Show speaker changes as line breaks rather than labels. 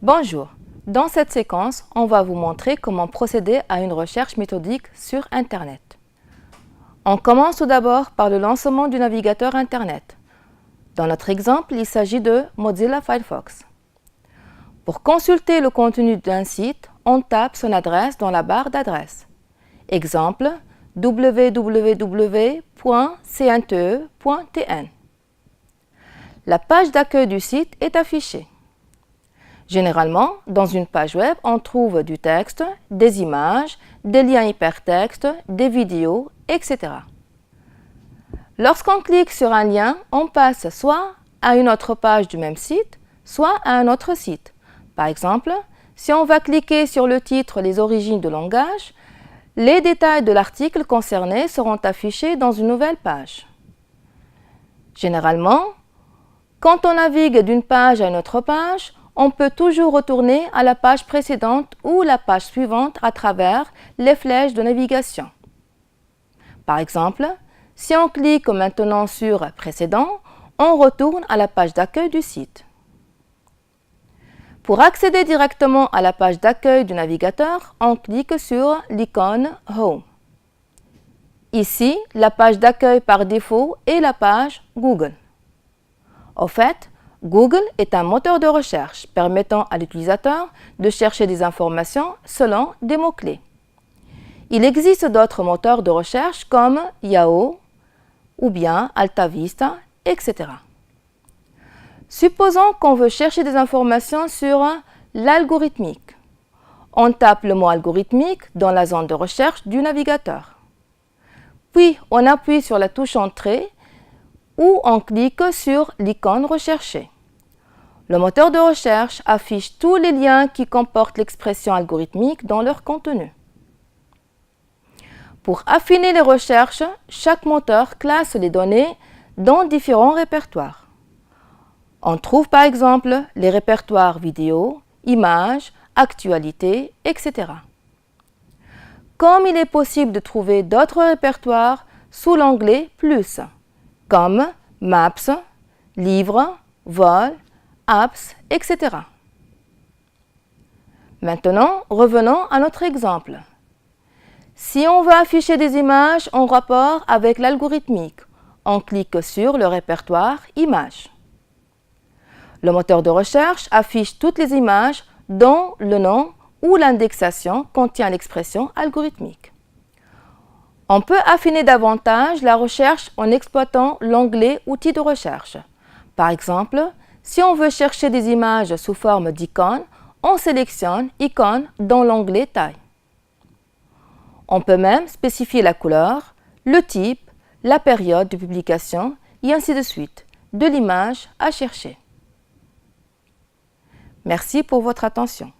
Bonjour, dans cette séquence, on va vous montrer comment procéder à une recherche méthodique sur Internet. On commence tout d'abord par le lancement du navigateur Internet. Dans notre exemple, il s'agit de Mozilla Firefox. Pour consulter le contenu d'un site, on tape son adresse dans la barre d'adresse. Exemple, www.cnte.tn. La page d'accueil du site est affichée. Généralement, dans une page web, on trouve du texte, des images, des liens hypertextes, des vidéos, etc. Lorsqu'on clique sur un lien, on passe soit à une autre page du même site, soit à un autre site. Par exemple, si on va cliquer sur le titre « Les origines du langage », les détails de l'article concerné seront affichés dans une nouvelle page. Généralement, quand on navigue d'une page à une autre page, on peut toujours retourner à la page précédente ou la page suivante à travers les flèches de navigation. Par exemple, si on clique maintenant sur « Précédent », on retourne à la page d'accueil du site. Pour accéder directement à la page d'accueil du navigateur, on clique sur l'icône « Home ». Ici, la page d'accueil par défaut est la page Google. Au fait, Google est un moteur de recherche permettant à l'utilisateur de chercher des informations selon des mots-clés. Il existe d'autres moteurs de recherche comme Yahoo ou bien AltaVista, etc. Supposons qu'on veut chercher des informations sur l'algorithmique. On tape le mot algorithmique dans la zone de recherche du navigateur. Puis, on appuie sur la touche Entrée ou on clique sur l'icône recherchée. Le moteur de recherche affiche tous les liens qui comportent l'expression algorithmique dans leur contenu. Pour affiner les recherches, chaque moteur classe les données dans différents répertoires. On trouve par exemple les répertoires vidéo, images, actualités, etc. Comme il est possible de trouver d'autres répertoires sous l'onglet « Plus », comme Maps, Livres, Vol, Apps, etc. Maintenant, revenons à notre exemple. Si on veut afficher des images en rapport avec l'algorithmique, on clique sur le répertoire « Images ». Le moteur de recherche affiche toutes les images dont le nom ou l'indexation contient l'expression algorithmique. On peut affiner davantage la recherche en exploitant l'onglet « Outils de recherche ». Par exemple, si on veut chercher des images sous forme d'icônes, on sélectionne « Icônes » dans l'onglet « Taille ». On peut même spécifier la couleur, le type, la période de publication et ainsi de suite, de l'image à chercher. Merci pour votre attention.